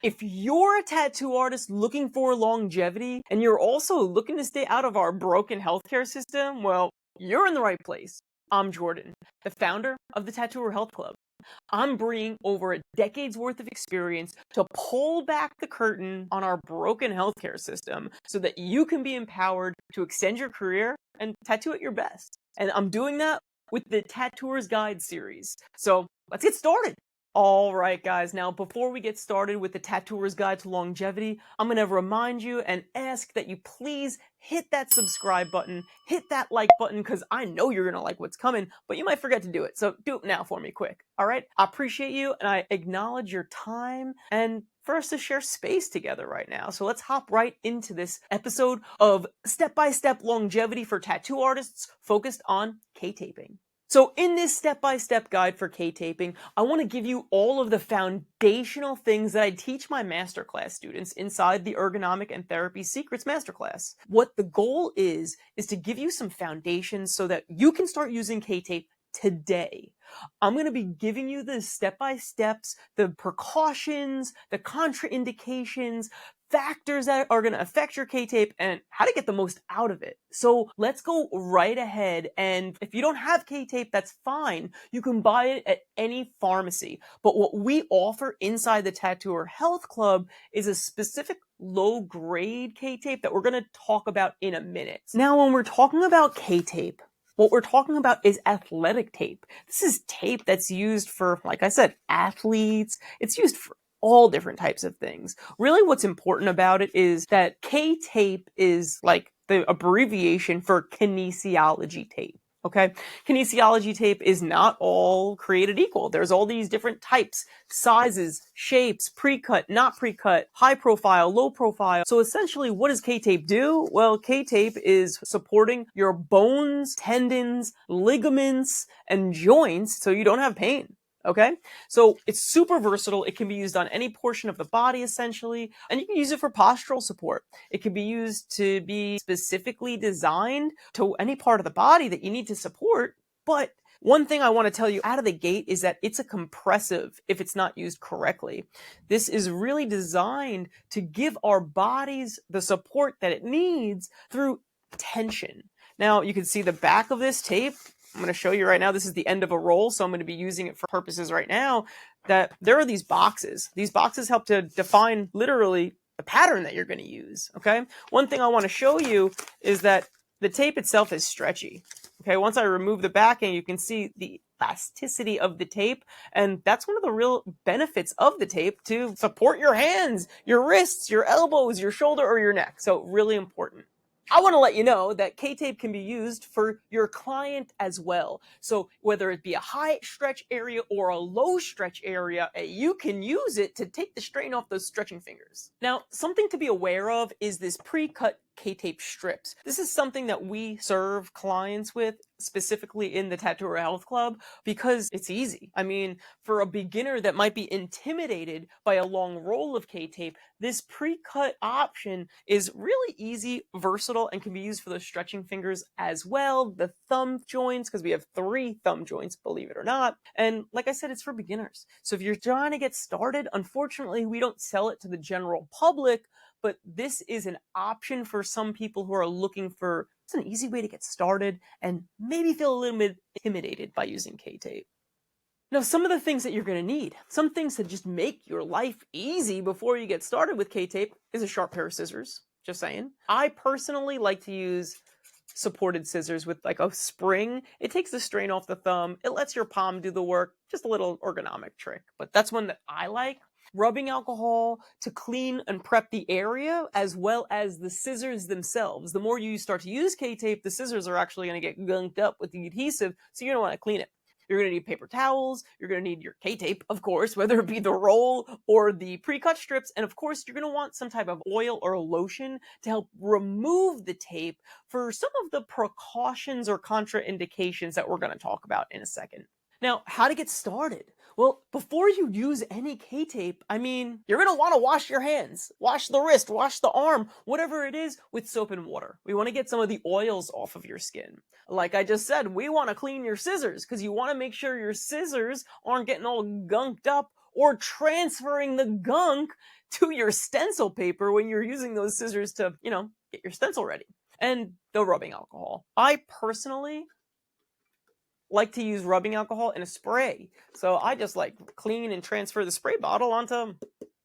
If you're a tattoo artist looking for longevity and you're also looking to stay out of our broken healthcare system, well, you're in the right place. I'm Jordan, the founder of the Tattooer Health Club. I'm bringing over a decade's worth of experience to pull back the curtain on our broken healthcare system so that you can be empowered to extend your career and tattoo at your best. And I'm doing that with the Tattooer's Guide series. So let's get started. All right, guys. Now, before we get started with the Tattooer's Guide to Longevity, I'm going to remind you and ask that you please hit that subscribe button, hit that like button, because I know you're going to like what's coming, but you might forget to do it. So do it now for me quick. All right? I appreciate you and I acknowledge your time and for us to share space together right now. So let's hop right into this episode of step-by-step longevity for tattoo artists focused on K-taping. So in this step-by-step guide for K-taping, I want to give you all of the foundational things that I teach my masterclass students inside the Ergonomic and Therapy Secrets Masterclass. What the goal is to give you some foundations so that you can start using K-tape today. I'm going to be giving you the step-by-steps, the precautions, the contraindications, factors that are going to affect your K-tape, and how to get the most out of it. So let's go right ahead, and if you don't have K-tape, that's fine. You can buy it at any pharmacy. But what we offer inside the Tattooer Health Club is a specific low-grade K-tape that we're going to talk about in a minute. Now, when we're talking about K-tape, what we're talking about is athletic tape. This is tape that's used for, like I said, athletes. It's used for all different types of things. Really, what's important about it is that K-tape is like the abbreviation for kinesiology tape. Okay, kinesiology tape is not all created equal. There's all these different types, sizes, shapes, pre-cut, not pre-cut, high profile, low profile. So essentially, what does K-tape do? Well, K-tape is supporting your bones, tendons, ligaments, and joints so you don't have pain. Okay, so it's super versatile. It can be used on any portion of the body, essentially, and you can use it for postural support. It can be used to be specifically designed to any part of the body that you need to support. But one thing I want to tell you out of the gate is that it's a compressive if it's not used correctly. This is really designed to give our bodies the support that it needs through tension. Now, you can see the back of this tape. I'm going to show you right now. This is the end of a roll, so I'm going to be using it for purposes right now. That there are these boxes. These boxes help to define literally the pattern that you're going to use. Okay. One thing I want to show you is that the tape itself is stretchy. Okay. Once I remove the backing, you can see the elasticity of the tape, and that's one of the real benefits of the tape to support your hands, your wrists, your elbows, your shoulder, or your neck. So really important. I want to let you know that K-tape can be used for your client as well. So whether it be a high stretch area or a low stretch area, you can use it to take the strain off those stretching fingers. Now, something to be aware of is this pre-cut K-tape strips. This is something that we serve clients with specifically in the Tattooer Health Club because it's easy. I mean, for a beginner that might be intimidated by a long roll of K-tape, this pre-cut option is really easy, versatile, and can be used for those stretching fingers as well. The thumb joints, because we have 3 thumb joints, believe it or not. And like I said, it's for beginners. So if you're trying to get started, unfortunately, we don't sell it to the general public, but this is an option for some people who are looking for it's an easy way to get started and maybe feel a little bit intimidated by using K-tape. Now, some of the things that you're going to need, some things that just make your life easy before you get started with K-tape is a sharp pair of scissors, just saying. I personally like to use supported scissors with like a spring. It takes the strain off the thumb. It lets your palm do the work. Just a little ergonomic trick, but that's one that I like. Rubbing alcohol to clean and prep the area, as well as the scissors themselves. The more you start to use K-tape, the scissors are actually going to get gunked up with the adhesive, so you're going to want to clean it. You're going to need paper towels, you're going to need your K-tape, of course, whether it be the roll or the pre-cut strips, and of course, you're going to want some type of oil or lotion to help remove the tape for some of the precautions or contraindications that we're going to talk about in a second. Now, how to get started? Well, before you use any K-tape, I mean, you're going to want to wash your hands, wash the wrist, wash the arm, whatever it is, with soap and water. We want to get some of the oils off of your skin. Like I just said, we want to clean your scissors because you want to make sure your scissors aren't getting all gunked up or transferring the gunk to your stencil paper when you're using those scissors to, get your stencil ready. And the rubbing alcohol. I personally like to use rubbing alcohol in a spray. So I just like clean and transfer the spray bottle onto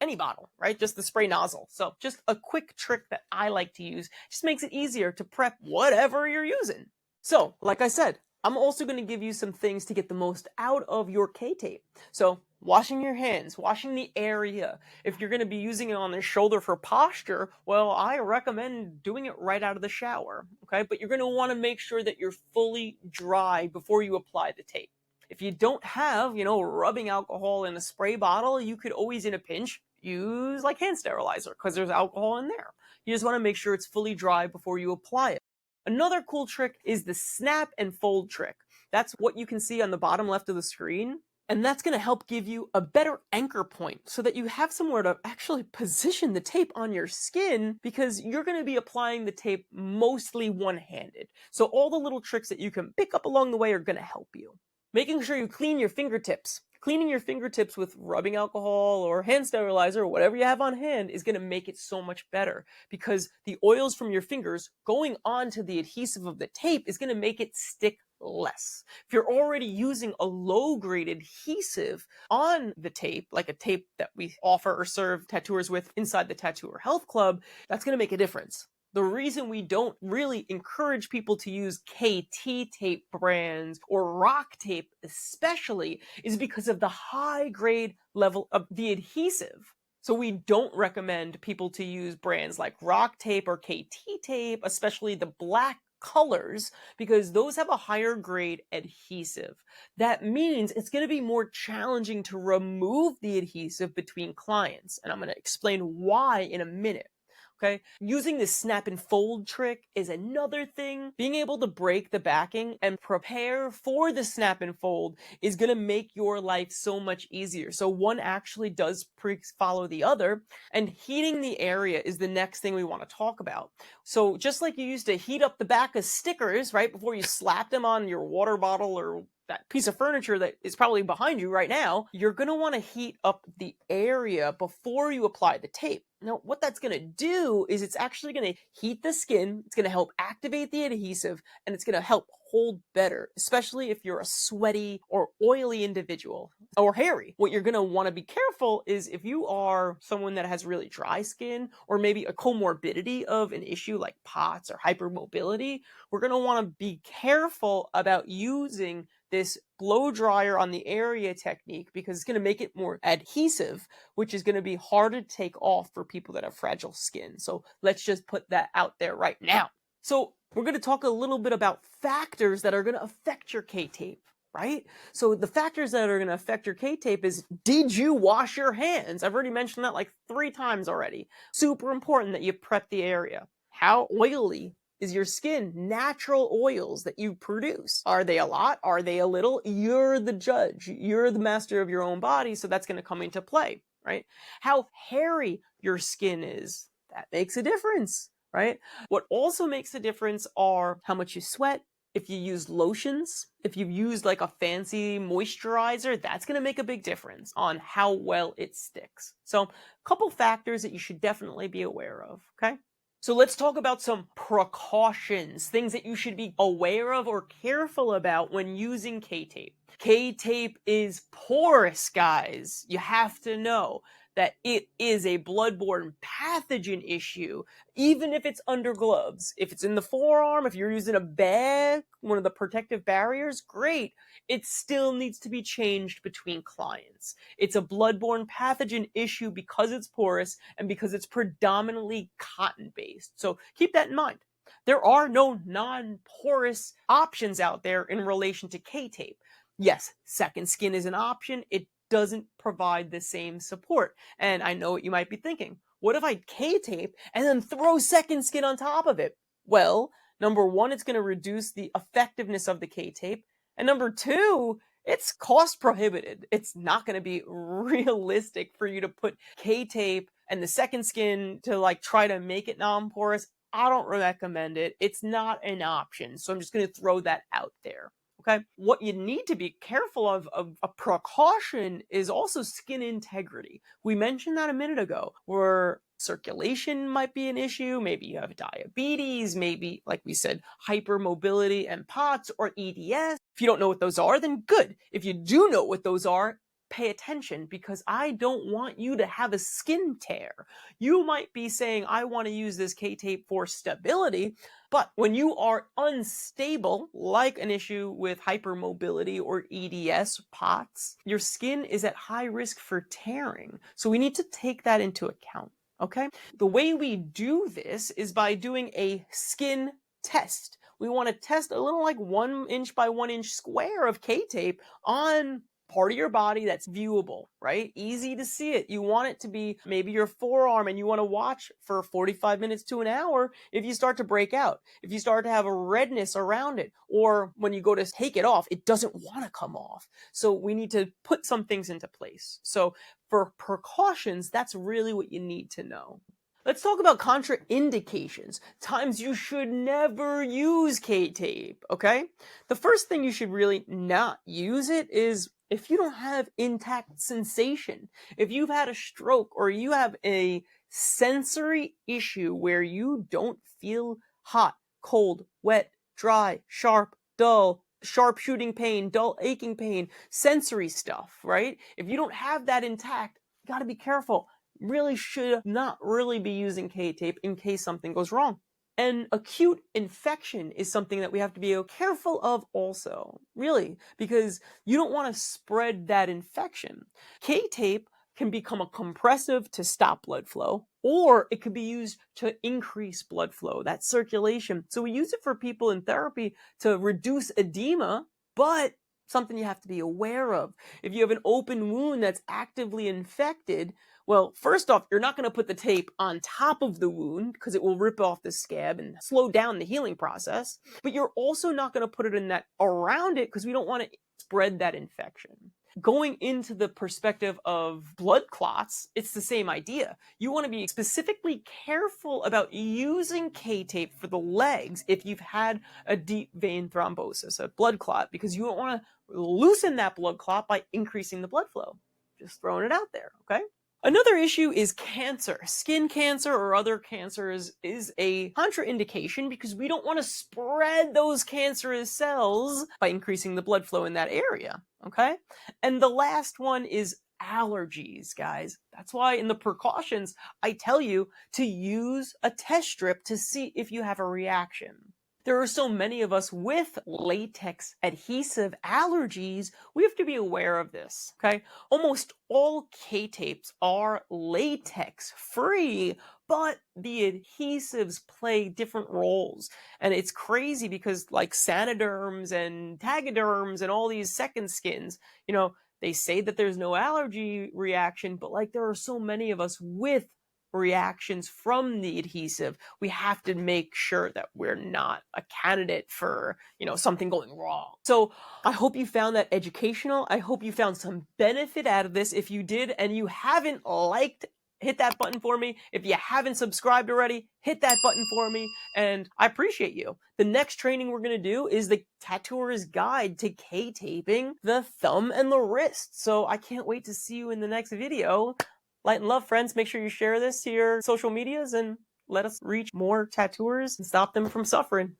any bottle, right? Just the spray nozzle. So just a quick trick that I like to use, just makes it easier to prep whatever you're using. So, like I said, I'm also going to give you some things to get the most out of your K-tape. So, washing your hands, washing the area. If you're going to be using it on the shoulder for posture, well, I recommend doing it right out of the shower, okay? But you're going to want to make sure that you're fully dry before you apply the tape. If you don't have, rubbing alcohol in a spray bottle, you could always, in a pinch, use like hand sterilizer because there's alcohol in there. You just want to make sure it's fully dry before you apply it. Another cool trick is the snap and fold trick. That's what you can see on the bottom left of the screen. And that's going to help give you a better anchor point so that you have somewhere to actually position the tape on your skin, because you're going to be applying the tape mostly one-handed. So all the little tricks that you can pick up along the way are going to help you. Making sure you clean your fingertips. Cleaning your fingertips with rubbing alcohol or hand sterilizer or whatever you have on hand is going to make it so much better, because the oils from your fingers going onto the adhesive of the tape is going to make it stick less. If you're already using a low-grade adhesive on the tape, like a tape that we offer or serve tattooers with inside the Tattooer Health Club, that's going to make a difference. The reason we don't really encourage people to use KT tape brands or rock tape especially is because of the high grade level of the adhesive. So we don't recommend people to use brands like rock tape or KT tape, especially the black colors, because those have a higher grade adhesive. That means it's going to be more challenging to remove the adhesive between clients. And I'm going to explain why in a minute. Okay, using the snap and fold trick is another thing. Being able to break the backing and prepare for the snap and fold is going to make your life so much easier. So one actually does follow the other, and heating the area is the next thing we want to talk about. So just like you used to heat up the back of stickers, right, before you slap them on your water bottle or that piece of furniture that is probably behind you right now, you're going to want to heat up the area before you apply the tape. Now, what that's going to do is it's actually going to heat the skin, it's going to help activate the adhesive, and it's going to help hold better, especially if you're a sweaty or oily individual or hairy. What you're going to want to be careful is if you are someone that has really dry skin or maybe a comorbidity of an issue like POTS or hypermobility, we're going to want to be careful about using this blow dryer on the area technique, because it's going to make it more adhesive, which is going to be harder to take off for people that have fragile skin. So let's just put that out there right now. So we're going to talk a little bit about factors that are going to affect your K-tape, right? So the factors that are going to affect your K-tape is, did you wash your hands? I've already mentioned that like 3 times already. Super important that you prep the area. How oily is your skin? Natural oils that you produce. Are they a lot? Are they a little? You're the judge. You're the master of your own body, so that's going to come into play, right? How hairy your skin is, that makes a difference, right? What also makes a difference are how much you sweat. If you use lotions, if you've used like a fancy moisturizer, that's going to make a big difference on how well it sticks. So a couple factors that you should definitely be aware of, okay? So let's talk about some precautions, things that you should be aware of or careful about when using K-tape. K-tape is porous, guys. You have to know that it is a bloodborne pathogen issue, even if it's under gloves. If it's in the forearm, if you're using a bag, one of the protective barriers, great. It still needs to be changed between clients. It's a bloodborne pathogen issue because it's porous and because it's predominantly cotton-based. So keep that in mind. There are no non-porous options out there in relation to K-tape. Yes, second skin is an option. It doesn't provide the same support. And I know what you might be thinking. What if I K-tape and then throw second skin on top of it? Well, number one, it's going to reduce the effectiveness of the K-tape. And number two, it's cost prohibitive. It's not going to be realistic for you to put K-tape and the second skin to like try to make it non-porous. I don't recommend it. It's not an option. So I'm just going to throw that out there. Okay. What you need to be careful of a precaution is also skin integrity. We mentioned that a minute ago, where circulation might be an issue. Maybe you have diabetes, maybe, like we said, hypermobility and POTS or EDS. If you don't know what those are, then good. If you do know what those are, pay attention, because I don't want you to have a skin tear. You might be saying, I want to use this K-tape for stability, but when you are unstable, like an issue with hypermobility or EDS, POTS, your skin is at high risk for tearing. So we need to take that into account, okay? The way we do this is by doing a skin test. We want to test a little like 1 inch by 1 inch square of K-tape on part of your body that's viewable, right? Easy to see it. You want it to be maybe your forearm, and you want to watch for 45 minutes to an hour if you start to break out, if you start to have a redness around it, or when you go to take it off, it doesn't want to come off. So we need to put some things into place. So for precautions, that's really what you need to know. Let's talk about contraindications, times you should never use K-tape, okay? The first thing you should really not use it is if you don't have intact sensation. If you've had a stroke or you have a sensory issue where you don't feel hot, cold, wet, dry, sharp, dull, sharp shooting pain, dull aching pain, sensory stuff, right? If you don't have that intact, you gotta be careful. Really should not really be using K-tape in case something goes wrong. And acute infection is something that we have to be careful of also, really, because you don't want to spread that infection. K-tape can become a compressive to stop blood flow, or it could be used to increase blood flow, that circulation. So we use it for people in therapy to reduce edema, but something you have to be aware of. If you have an open wound that's actively infected, well, first off, you're not going to put the tape on top of the wound because it will rip off the scab and slow down the healing process. But you're also not going to put it in that around it because we don't want to spread that infection. Going into the perspective of blood clots, it's the same idea. You want to be specifically careful about using K-tape for the legs if you've had a deep vein thrombosis, a blood clot, because you don't want to loosen that blood clot by increasing the blood flow. Just throwing it out there, okay? Another issue is cancer. Skin cancer or other cancers is a contraindication because we don't want to spread those cancerous cells by increasing the blood flow in that area, okay? And the last one is allergies, guys. That's why in the precautions, I tell you to use a test strip to see if you have a reaction. There are so many of us with latex adhesive allergies, we have to be aware of this, okay? Almost all K-tapes are latex free, but the adhesives play different roles. And it's crazy because like Saniderms and Tagaderms and all these second skins, they say that there's no allergy reaction, but like there are so many of us with reactions from the adhesive, we have to make sure that we're not a candidate for, something going wrong. So I hope you found that educational. I hope you found some benefit out of this. If you did and you haven't liked, hit that button for me. If you haven't subscribed already, hit that button for me. And I appreciate you. The next training we're going to do is the Tattooer's Guide to K-taping the thumb and the wrist. So I can't wait to see you in the next video. Light and love, friends. Make sure you share this to your social medias and let us reach more tattooers and stop them from suffering.